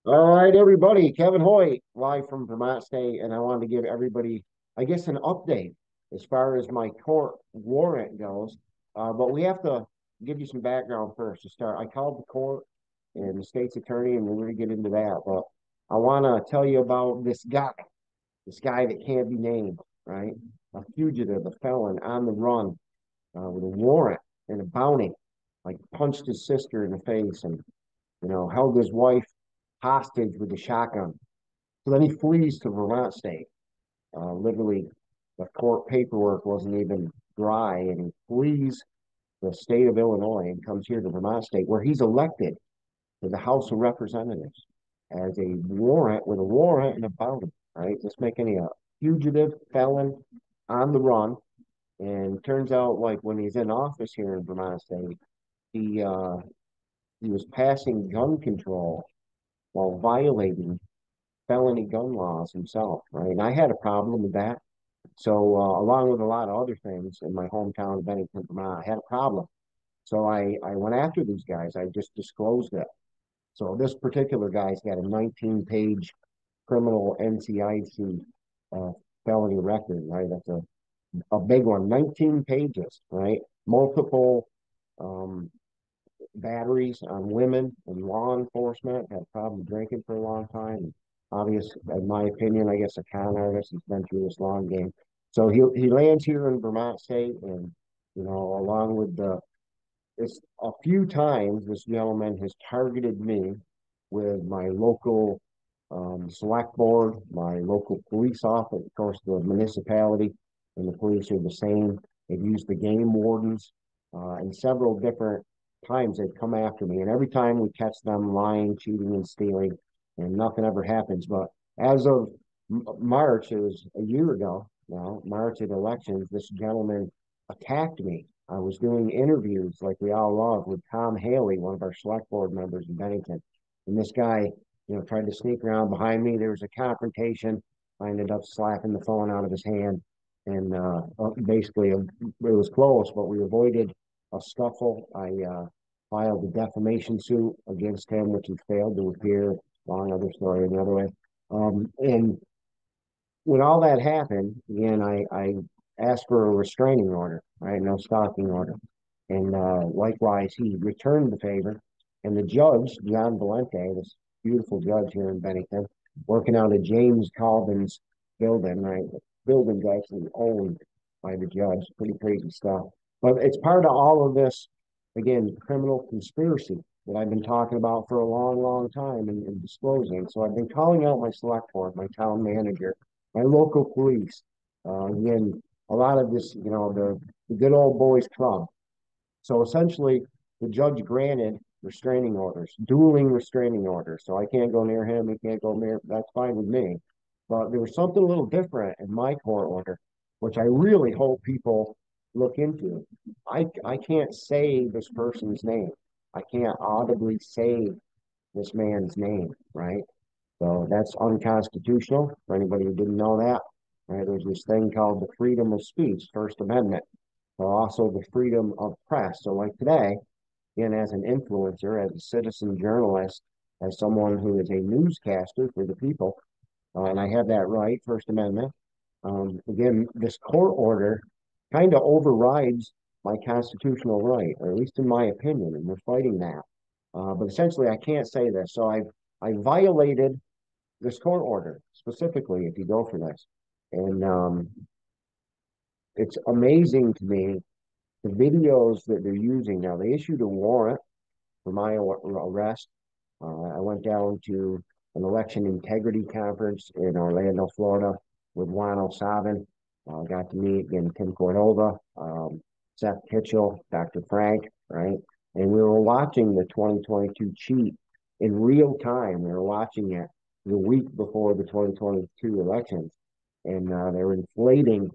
All right, everybody. Kevin Hoyt, live from Vermont State, and I wanted to give everybody, I guess, an update as far as my court warrant goes. But we have to give you some background first to start. I called the court and the state's attorney, and we're going to get into that. But I want to tell you about this guy that can't be named, right? A fugitive, a felon on the run with a warrant and a bounty, like punched his sister in the face and held his wife hostage with a shotgun. So then he flees to Vermont State. Literally, the court paperwork wasn't even dry, and he flees the state of Illinois and comes here to Vermont State, where he's elected to the House of Representatives as a warrant with a warrant and a bounty. Right, just making a fugitive felon on the run. And turns out, like when he's in office here in Vermont State, he uh, he was passing gun control while violating felony gun laws himself, right? And I had a problem with that. So, along with a lot of other things in my hometown of Bennington, Vermont, I had a problem. So I went after these guys. I just disclosed it. So this particular guy's got a 19-page criminal NCIC uh, felony record, right? That's a big one, 19 pages, right? Multiple um, batteries on women and law enforcement. Had a problem drinking for a long time. Obvious, in my opinion, I guess a con artist. He's been through this long game. So he lands here in Vermont State, and along with it's a few times this gentleman has targeted me with my local select board, my local police office, of course, the municipality and the police are the same. They've used the game wardens, and several different times they've come after me. And every time we catch them lying, cheating, and stealing, and nothing ever happens. But as of March, it was a year ago now, March at elections, this gentleman attacked me. I was doing interviews like we all love with Tom Haley, one of our select board members in Bennington. And this guy, tried to sneak around behind me. There was a confrontation. I ended up slapping the phone out of his hand. And basically, it was close, but we avoided a scuffle. I filed a defamation suit against him, which he failed to appear. Long other story the other way. And when all that happened, again, I asked for a restraining order, right? No stalking order. And likewise, he returned the favor. And the judge, John Valente, this beautiful judge here in Bennington, working out of James Colvin's building, right? The building's actually owned by the judge. Pretty crazy stuff. But it's part of all of this, again, criminal conspiracy that I've been talking about for a long, long time and disclosing. So I've been calling out my select board, my town manager, my local police. Again, a lot of this, the good old boys club. So essentially, the judge granted restraining orders, dueling restraining orders. So I can't go near him. He can't go near. That's fine with me. But there was something a little different in my court order, which I really hope people look into. I can't say this person's name. I can't audibly say this man's name, right? So that's unconstitutional for anybody who didn't know that. Right? There's this thing called the freedom of speech, First Amendment, but also the freedom of press. So like today, again, as an influencer, as a citizen journalist, as someone who is a newscaster for the people, and I have that right, First Amendment. Again, this court order kind of overrides my constitutional right, or at least in my opinion, and we're fighting that. But essentially, I can't say this. So I violated this court order specifically if you go for this. And it's amazing to me the videos that they're using now. They issued a warrant for my arrest. I went down to an election integrity conference in Orlando, Florida, with Juan O'Savin. Got to meet again Tim Cordova, Seth Kitchell, Dr. Frank, right? And we were watching the 2022 cheat in real time. We were watching it the week before the 2022 elections, and they were inflating,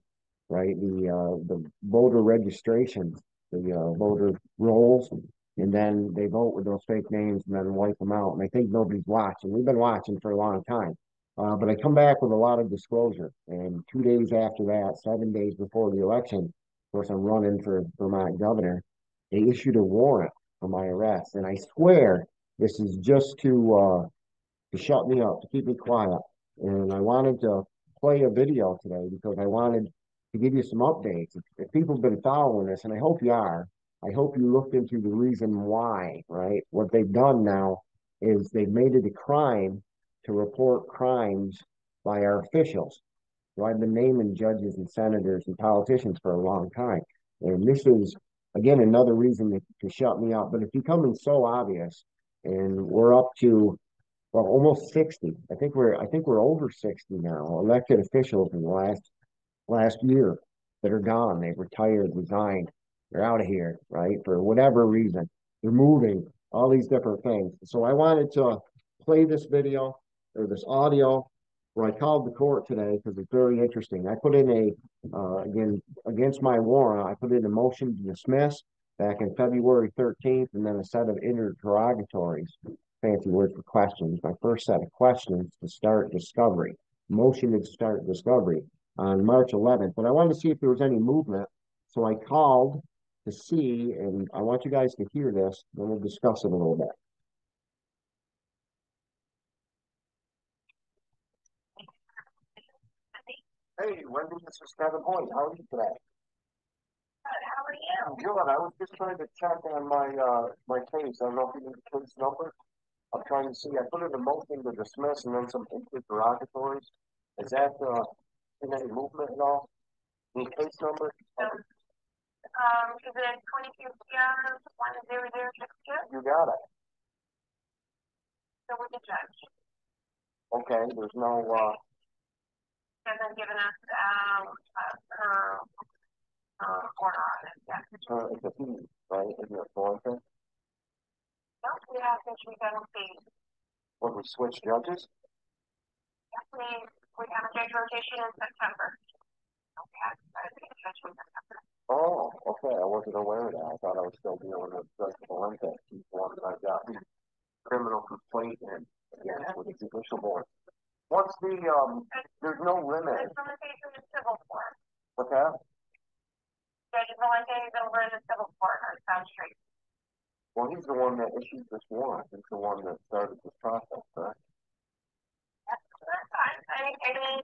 right, the voter registration, the voter rolls, and then they vote with those fake names and then wipe them out. And I think nobody's watching. We've been watching for a long time. But I come back with a lot of disclosure. And 2 days after that, 7 days before the election, of course, I'm running for Vermont Governor. They issued a warrant for my arrest. And I swear this is just to to shut me up, to keep me quiet. And I wanted to play a video today because I wanted to give you some updates. If people have been following this, and I hope you are, I hope you looked into the reason why, right? What they've done now is they've made it a crime to report crimes by our officials. So I've been naming judges and senators and politicians for a long time. And this is, again, another reason to shut me up. But it's becoming so obvious. And we're up to, well, almost 60. I think we're over 60 now, elected officials in the last year that are gone. They've retired, resigned, they're out of here, right? For whatever reason. They're moving, all these different things. So I wanted to play this video or this audio where I called the court today because it's very interesting. I put in again, against my warrant, I put in a motion to dismiss back in February 13th, and then a set of interrogatories, fancy word for questions. My first set of questions to start discovery, motion to start discovery on March 11th. But I wanted to see if there was any movement. So I called to see, and I want you guys to hear this, then we'll discuss it a little bit. Hey, Wendy, this is Kevin Hoyt. How are you today? Good. How are you? I'm good. I was just trying to check on my case. I don't know if you need the case number. I'm trying to see. I put in a motion to dismiss and then some interrogatories. Is that in any movement at all? Any case number? So, is it 22 CR 10062? You got it. So with the judge. Okay. There's no Hasn't given us her order on it yet. it's a fee, right? Isn't it Thornton? No, we have issues on the fee. When we switch judges? Yes, we have a judge rotation in September. Okay, a judge in September. Oh, okay. I wasn't aware of that. I thought I was still dealing with Judge Valente. He's the one that I got the criminal complaint in against with the judicial board. What's the there's no limit. The implementation is civil court. What's that? Judge Valente is over in the civil court on South Street. Well, he's the one that issued this warrant. He's the one that started this process, correct? That's fine. Any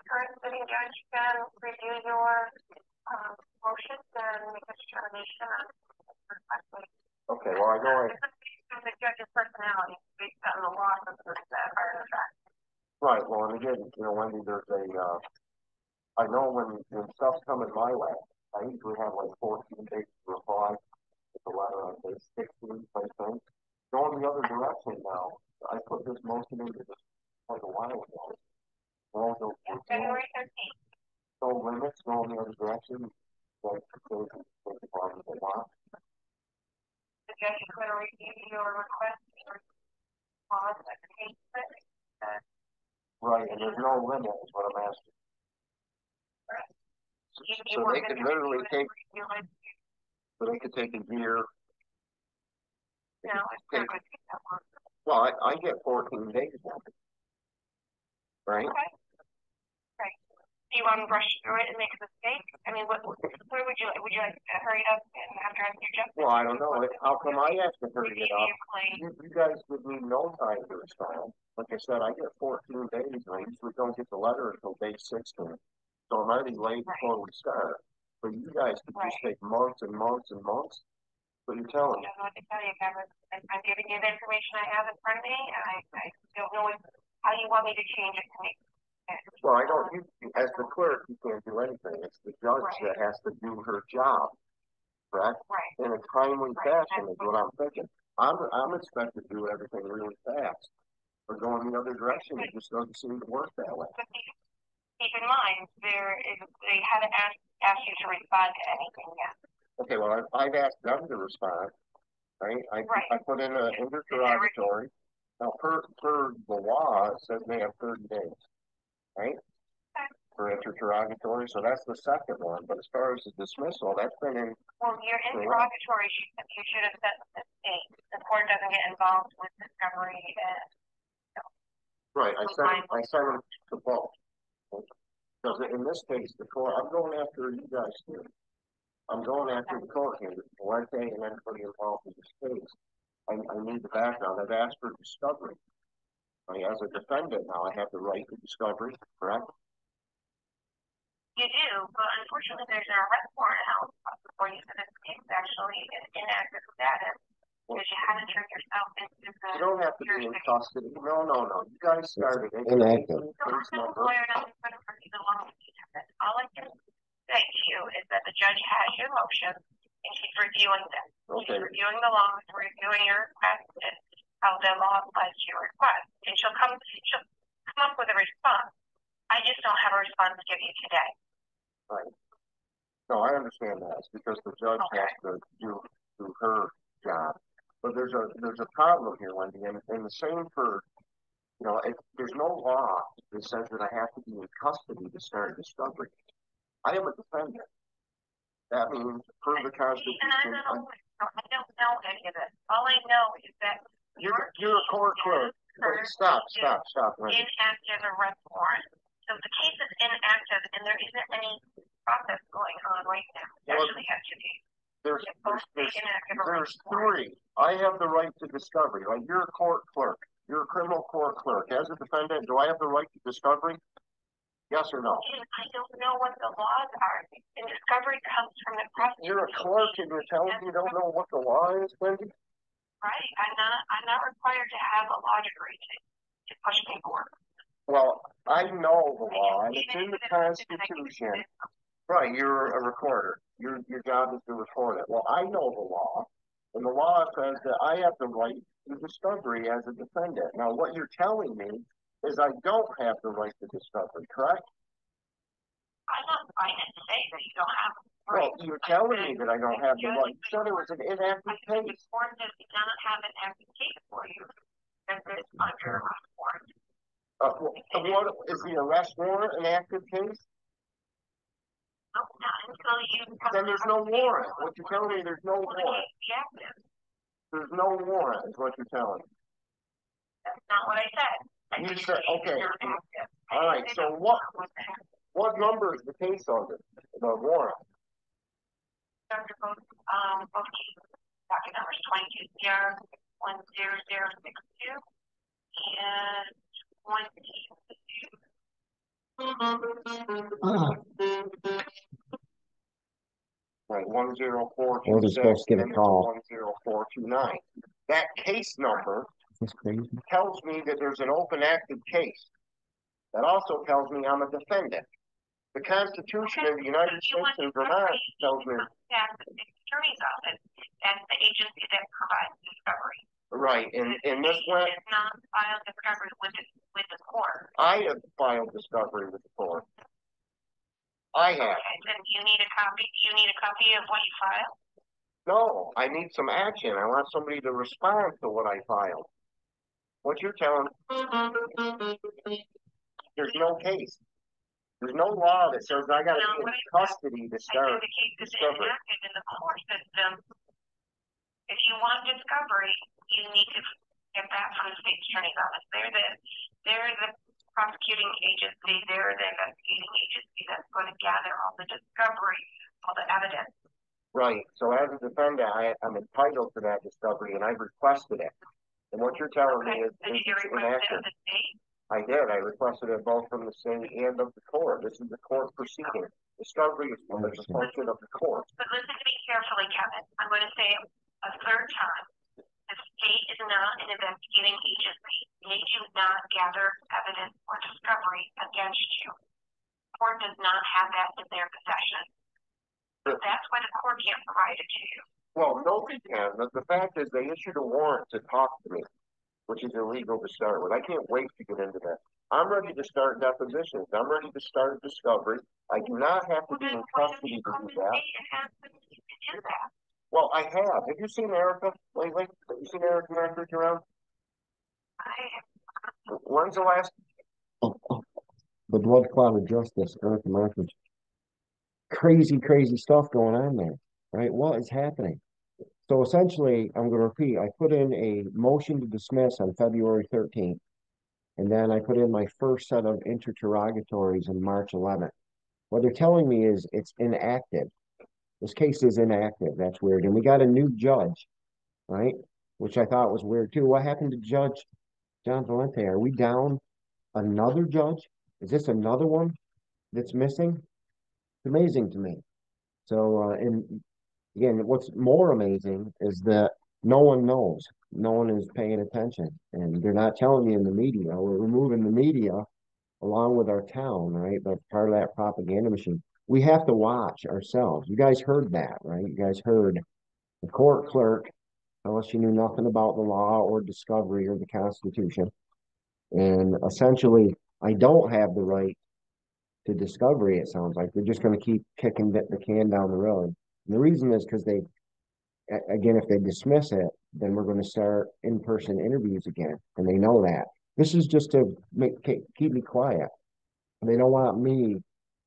current sitting judge can review your motion and make a determination on requesting. Okay, well, I know It's based on the judge's personality, based on the law of the part of the fact. right. Well, and again, Wendy, there's I know when stuff's coming my way, I usually have like 14 days to reply with the letter on day 16, I think. Going the other direction now, I put this motion into this like a while ago. February 13th. No limits, go in the other direction, like those the department they want. The judge is going to review your request or response at the case. Right, and there's no limit is what I'm asking. Right. So they could literally take, so they could take a year. No, it's not going to take that long. Well, I get 14 days now. Right? Okay. Right. Do you want to brush through it and make a mistake? I mean, what would you like? Would you like to hurry up and have to ask your justice? Well, I don't know. How come I have to hurry it up? You guys give me no time to respond. Like I said, I get 14 days, and I usually don't get the letter until day 16. So I'm already late before we start. But you guys could just take months and months and months. What you're telling me. I don't know what to tell you, Kevin. I'm giving you the information I have in front of me, and I don't know how you want me to change it to make it. Well, I don't. As the clerk, you can't do anything. It's the judge that has to do her job, correct? Right. In a timely fashion is what I'm thinking. I'm expected to do everything really fast. But going the other direction, it just doesn't seem to work that way. But keep in mind, they haven't asked you to respond to anything yet. Okay, well, I've asked them to respond, right? I put in an interrogatory. Now, per the law, it says they have 30 days, right? Okay. For interrogatory, so that's the second one. But as far as the dismissal, that's been in. Well, your interrogatory, you should have set the date. The court doesn't get involved with discovery and. Right, I sent them to both. Because in this case, the court, I'm going after you guys too. I'm going after the court here, Valente and everybody involved in this case. I need the background. I've asked for discovery. As a defendant now, I have the right to discovery, correct? You do, but unfortunately there's an arrest warrant out before you, so this case actually is inactive status because you haven't turned yourself into the. You don't have to be in custody. No. You guys started it. Inactive. All I can say to you is that the judge has your motion and she's reviewing them. Okay. She's reviewing the law, reviewing your request and how the law applies to your request. And she'll come up with a response. I just don't have a response to give you today. Right. No, I understand that. It's because the judge has to do her job. But there's a problem here, Wendy, and the same for, there's no law that says that I have to be in custody to start discovery. I am a defendant. That means per the Constitution. And I don't know any of this. All I know is that you're a court clerk. Wait, stop, Wendy. Inactive arrest warrant. So the case is inactive, and there isn't any process going on right now. Actually, has to be. There's three. I have the right to discovery. Like, you're a court clerk. You're a criminal court clerk. As a defendant, do I have the right to discovery? Yes or no? I don't know what the laws are. And discovery comes from the prosecutor. You're a clerk and you're telling me you don't know what the law is, Wendy? Right. I'm not required to have a law degree to push paperwork. Well, I know the law, and it's in the Constitution. Right, you're a recorder. Your job is to record it. Well, I know the law, and the law says that I have the right to discovery as a defendant. Now, what you're telling me is I don't have the right to discovery, correct? I didn't say that you don't have the right. Well, you're telling me that I don't have the right. You said it was an inactive case. The court does not have an active case for you. That is under arrest warrant. What is the arrest warrant an active case? No, not until you. Then there's no warrant. What you're telling me, there's no warrant. There's no warrant, is what you're telling me. That's not what I said. You said, okay. All right. So what number is the case under the warrant? Under both cases. Docket numbers 22 CR 10062 and 122. Right, 10426. We're supposed to get a call. 10429. That case number tells me that there's an open active case. That also tells me I'm a defendant. The Constitution of the United States and Vermont tells me. That's the attorney's office. That's the agency that provides discovery. Right, and this one. It's not filed discovery with the court. I have filed discovery with the court. I have. Okay, then you need a copy. You need a copy of what you filed? No, I need some action. I want somebody to respond to what I filed. What you're telling me, there's no case. There's no law that says I got to be in custody to start the case is discovery. inactive in the court system. If you want discovery, you need to get that from the state attorney's office. They're the prosecuting agency. They're the investigating agency that's going to gather all the discovery, all the evidence. Right. So as a defendant, I'm entitled to that discovery, and I've requested it. And what you're telling me is did you request it of the state? I did. I requested it both from the state and of the court. This is the court proceeding. Discovery is a function of the court. But listen to me carefully, Kevin. I'm going to say it a third time. The state is not an investigating agency. They do not gather evidence or discovery against you. The court does not have that in their possession. But that's why the court can't provide it to you. Well, nobody can. The fact is they issued a warrant to talk to me, which is illegal to start with. I can't wait to get into that. I'm ready to start depositions. I'm ready to start discovery. I do not have to be in custody to do that. Well, I have. Have you seen Erica lately? Have you seen Erica Markridge around? When's the last? The blood clot of justice, Erica Markridge. Crazy stuff going on there, right? What is happening? So essentially, I'm going to repeat, I put in a motion to dismiss on February 13th. And then I put in my first set of interrogatories on March 11th. What they're telling me is it's inactive. This case is inactive. That's weird. And we got a new judge, right? Which I thought was weird too. What happened to Judge John Valente, are we down another judge? Is this another one that's missing? It's amazing to me. So, and again, what's more amazing is that no one knows. No one is paying attention, and they're not telling you in the media. We're removing the media along with our town, right? That's part of that propaganda machine. We have to watch ourselves. You guys heard that, right? You guys heard the court clerk, unless you knew nothing about the law or discovery or the Constitution. And essentially, I don't have the right to discovery, it sounds like. They're just going to keep kicking the can down the road. And the reason is because they, again, if they dismiss it, then we're going to start in-person interviews again. And they know that. This is just to keep me quiet. And they don't want me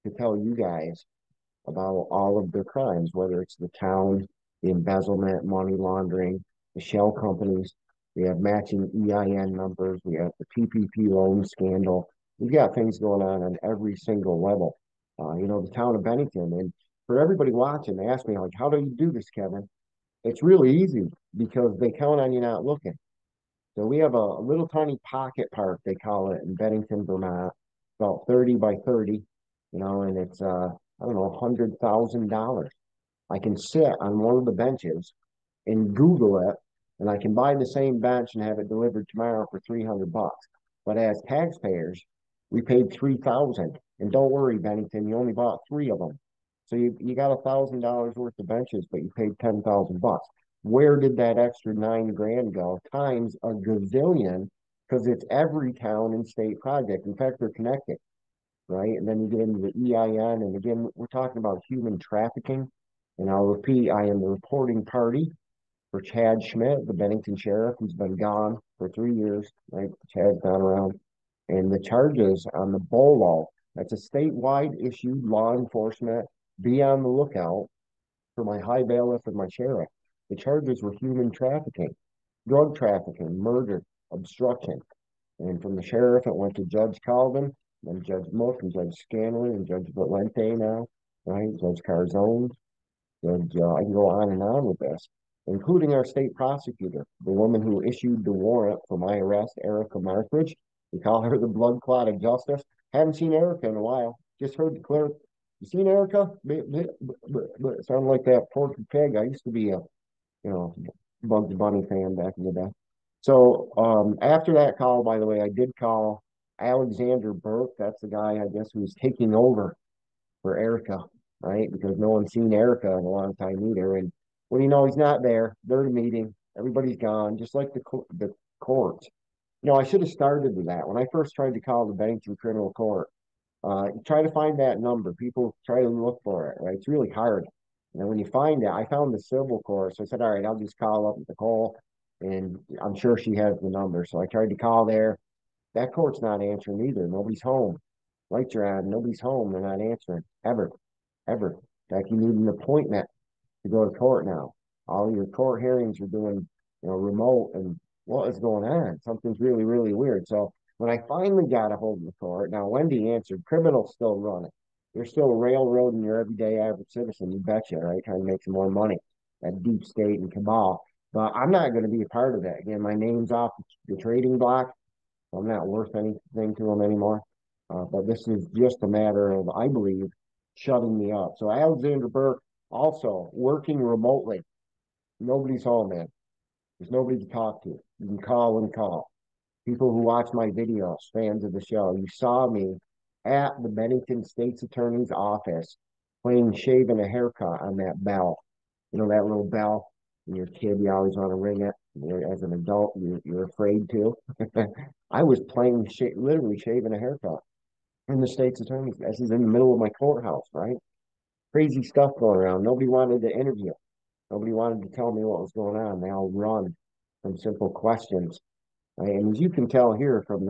to tell you guys about all of their crimes, whether it's the town, the embezzlement, money laundering, the shell companies. We have matching EIN numbers. We have the PPP loan scandal. We've got things going on every single level. The town of Bennington. And for everybody watching, they ask me, like, how do you do this, Kevin? It's really easy because they count on you not looking. So we have a little tiny pocket park, they call it, in Bennington, Vermont, about 30 by 30, and it's, I don't know, $100,000. I can sit on one of the benches and Google it, and I can buy the same bench and have it delivered tomorrow for 300 bucks. But as taxpayers, we paid 3,000. And don't worry, Bennington, you only bought three of them. So you got $1,000 worth of benches, but you paid 10,000 bucks. Where did that extra 9 grand go? Times a gazillion, because it's every town and state project. In fact, they're connected, right? And then you get into the EIN, and again, we're talking about human trafficking. And I'll repeat, I am the reporting party for Chad Schmidt, the Bennington sheriff, who's been gone for 3 years, right? Chad's gone around. And the charges on the BOLO, that's a statewide issued law enforcement. Be on the lookout for my high bailiff and my sheriff. The charges were human trafficking, drug trafficking, murder, obstruction. And from the sheriff, it went to Judge Calvin, then Judge Mook, and Judge Scanlon, and Judge Valente now, right? Judge Carzone. Judge, I can go on and on with this, including our state prosecutor, the woman who issued the warrant for my arrest, Erica Markridge. We call her the blood clot of justice. Haven't seen Erica in a while. Just heard the clerk. You seen Erica? Sounded like that Porky Pig. I used to be a, Bugs Bunny fan back in the day. So after that call, by the way, I did call Alexander Burke. That's the guy, I guess, who's taking over for Erica, right? Because no one's seen Erica in a long time either. And well, he's not there. They're at a meeting. Everybody's gone, just like the court. I should have started with that. When I first tried to call the Bennington Criminal Court, try to find that number. People try to look for it, right? It's really hard. And when you find it, I found the civil court. So I said, all right, I'll just call up Nicole, and I'm sure she has the number. So I tried to call there. That court's not answering either. Nobody's home. Lights are on. Nobody's home. They're not answering ever, ever. In fact, you need an appointment to go to court now. All your court hearings are doing, remote, and what is going on? Something's really, really weird. So when I finally got a hold of the court, now Wendy answered, criminals still running. You're still railroading your everyday average citizen, you betcha, right? Trying to make some more money. That deep state and cabal. But I'm not going to be a part of that. Again, my name's off the trading block. I'm not worth anything to them anymore. But this is just a matter of, I believe, shutting me up. So Alexander Burke, also working remotely. Nobody's home, man. There's nobody to talk to. You can call and call. People who watch my videos, fans of the show, you saw me at the Bennington State's Attorney's office playing shaving a haircut on that bell. That little bell. When you're a kid, you always want to ring it. As an adult, you're afraid to. I was playing, literally shaving a haircut in the State's Attorney's. This is in the middle of my courthouse, right? Crazy stuff going around. Nobody wanted to interview. Nobody wanted to tell me what was going on. They all run from simple questions. Right? And as you can tell here from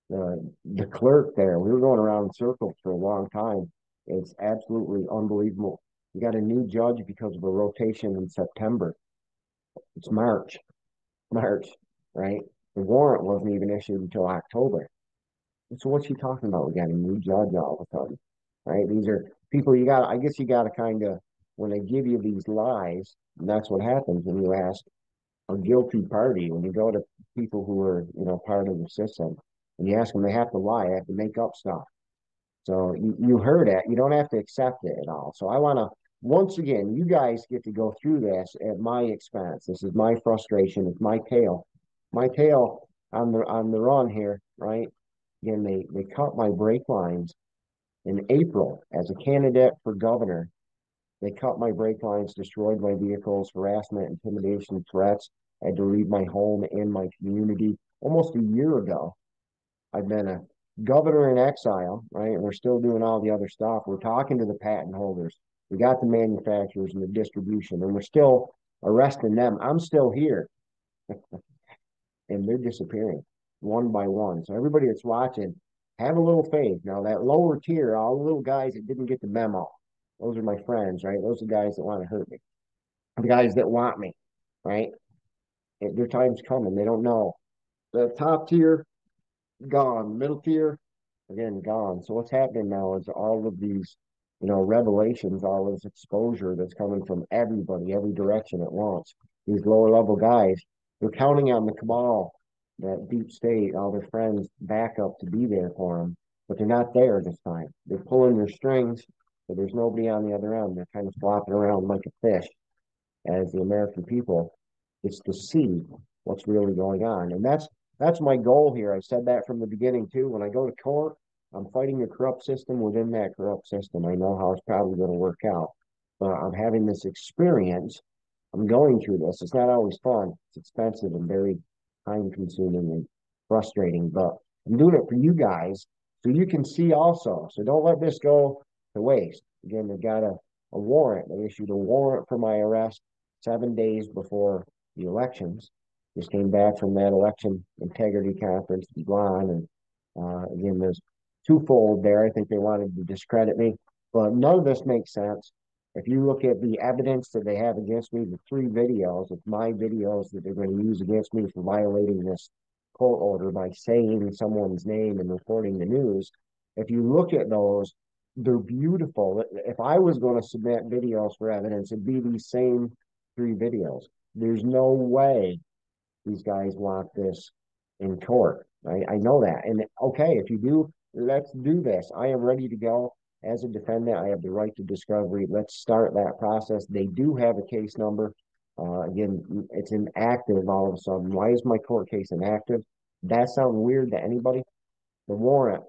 the clerk there, we were going around in circles for a long time. It's absolutely unbelievable. We got a new judge because of a rotation in September. It's March, right? The warrant wasn't even issued until October. So what's she talking about? We got a new judge all of a sudden, right? These are people I guess you got to kind of, when they give you these lies, and that's what happens when you ask a guilty party. When you go to people who are, part of the system and you ask them, they have to lie, they have to make up stuff. So you heard it. You don't have to accept it at all. So I want to, once again, you guys get to go through this at my expense. This is my frustration. It's my tail on the run here, right? Again, they cut my brake lines in April as a candidate for governor. They cut my brake lines, destroyed my vehicles, harassment, intimidation, threats. I had to leave my home and my community almost a year ago. I've been a governor in exile, right? And we're still doing all the other stuff. We're talking to the patent holders. We got the manufacturers and the distribution, and we're still arresting them. I'm still here, and they're disappearing one by one. So everybody that's watching, have a little faith. Now that lower tier, all the little guys that didn't get the memo, those are my friends, right? Those are the guys that want to hurt me, the guys that want me, right? Their time's coming. They don't know. The top tier, gone. Middle tier, again, gone. So what's happening now is all of these, revelations, all of this exposure that's coming from everybody, every direction at once. These lower level guys, they're counting on the cabal, that deep state, all their friends back up to be there for them, but they're not there this time. They're pulling their strings, but there's nobody on the other end. They're kind of flopping around like a fish as the American people. It's to see what's really going on. And that's my goal here. I said that from the beginning too. When I go to court, I'm fighting a corrupt system within that corrupt system. I know how it's probably going to work out, but I'm having this experience. I'm going through this. It's not always fun. It's expensive and very time consuming and frustrating, but I'm doing it for you guys so you can see also. So don't let this go to waste. Again, they got a warrant. They issued a warrant for my arrest 7 days before the elections. Just came back from that election integrity conference in Blonde, and again, there's twofold there. I think they wanted to discredit me, but none of this makes sense. If you look at the evidence that they have against me, the 3 videos, it's my videos that they're going to use against me for violating this court order by saying someone's name and reporting the news. If you look at those, they're beautiful. If I was going to submit videos for evidence, it'd be these same 3 videos. There's no way these guys want this in court. Right? I know that. And okay, if you do, let's do this. I am ready to go. As a defendant, I have the right to discovery. Let's start that process. They do have a case number. Again, it's inactive all of a sudden. Why is my court case inactive? That sounds weird to anybody. The warrant,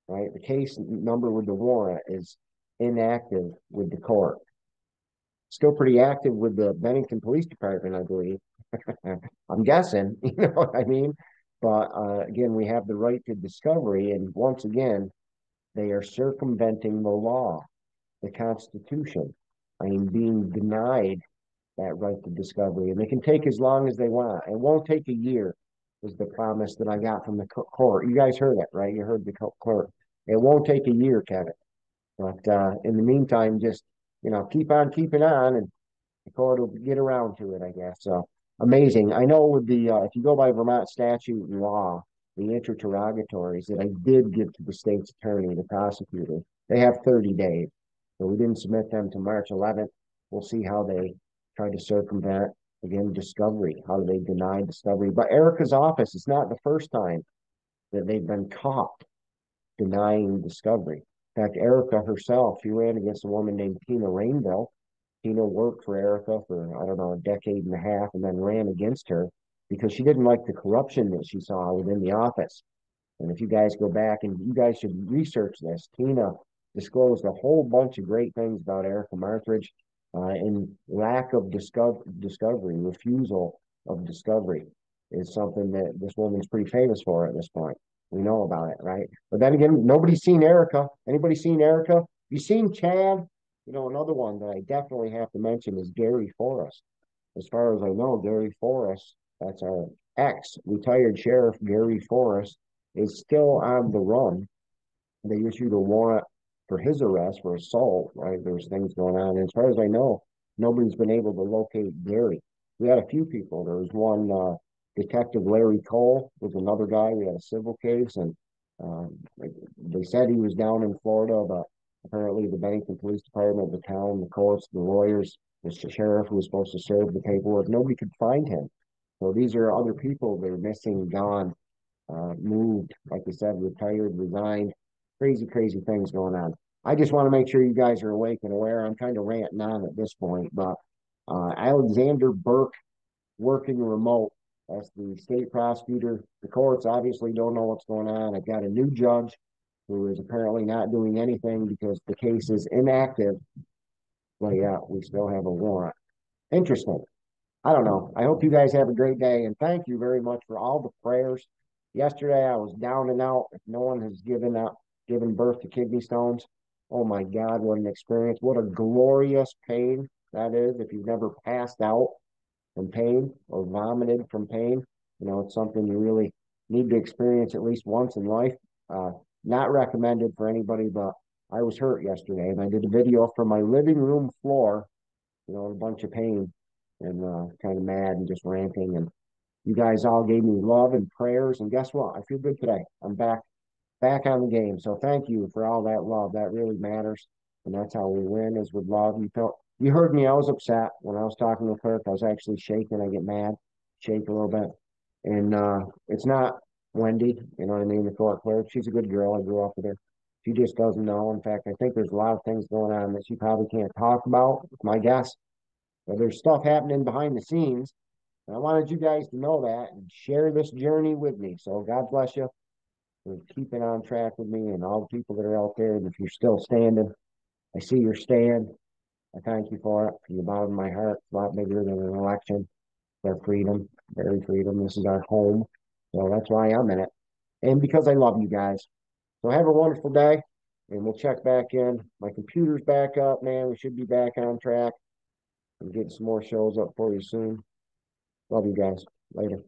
right? The case number with the warrant is inactive with the court. Still pretty active with the Bennington Police Department, I believe. I'm guessing, you know what I mean? But again, we have the right to discovery. And once again, they are circumventing the law, the Constitution. I am being denied that right to discovery. And they can take as long as they want. It won't take a year, is the promise that I got from the court. You guys heard it, right? You heard the clerk. It won't take a year, Kevin. But in the meantime, just, keep on keeping on, and the court will get around to it, I guess. So amazing. I know with the, if you go by Vermont statute and law, the interrogatories that I did give to the state's attorney, the prosecutor, they have 30 days. So we didn't submit them to March 11th. We'll see how they try to circumvent, again, discovery. How do they deny discovery? But Erica's office, it's not the first time that they've been caught denying discovery. In fact, Erica herself, she ran against a woman named Tina Rainville. Tina worked for Erica for, I don't know, a decade and a half, and then ran against her because she didn't like the corruption that she saw within the office. And if you guys go back, and you guys should research this, Tina disclosed a whole bunch of great things about Erica Martridge, and lack of discovery, refusal of discovery is something that this woman's pretty famous for at this point. We know about it, right? But then again, nobody's seen Erica. Anybody seen Erica? You seen Chad? Another one that I definitely have to mention is Gary Forrest. As far as I know, Gary Forrest, that's our ex-retired sheriff, Gary Forrest, is still on the run. They issued a warrant for his arrest for assault, right? There's things going on. And as far as I know, nobody's been able to locate Gary. We had a few people. There was one, Detective Larry Cole was another guy. We had a civil case, and they said he was down in Florida, but apparently the Bennington Police Department, the town, the courts, the lawyers, the sheriff who was supposed to serve the paperwork, nobody could find him. So these are other people that are missing, gone, moved, like I said, retired, resigned, crazy, crazy things going on. I just want to make sure you guys are awake and aware. I'm kind of ranting on at this point, but Alexander Burke working remote as the state prosecutor. The courts obviously don't know what's going on. I've got a new judge who is apparently not doing anything because the case is inactive. But yeah, we still have a warrant. Interesting. I don't know. I hope you guys have a great day, and thank you very much for all the prayers. Yesterday I was down and out. If no one has given birth to kidney stones, oh my God, what an experience. What a glorious pain that is. If you've never passed out from pain or vomited from pain, it's something you really need to experience at least once in life. Not recommended for anybody, but I was hurt yesterday, and I did a video from my living room floor, a bunch of pain and kind of mad and just ranting. And you guys all gave me love and prayers. And guess what? I feel good today. I'm back on the game. So thank you for all that love. That really matters. And that's how we win, is with love. You heard me. I was upset when I was talking to the clerk. I was actually shaking. I get mad, shake a little bit. And it's not Wendy, you know what I mean, the court clerk. She's a good girl. I grew up with her. She just doesn't know. In fact, I think there's a lot of things going on that she probably can't talk about, my guess. But there's stuff happening behind the scenes. And I wanted you guys to know that and share this journey with me. So God bless you for keeping on track with me and all the people that are out there. And if you're still standing, I see your stand. I thank you for it, from the bottom of my heart. It's a lot bigger than an election. Their freedom, very freedom. This is our home. So that's why I'm in it. And because I love you guys. So have a wonderful day. And we'll check back in. My computer's back up, man. We should be back on track and get some more shows up for you soon. Love you guys. Later.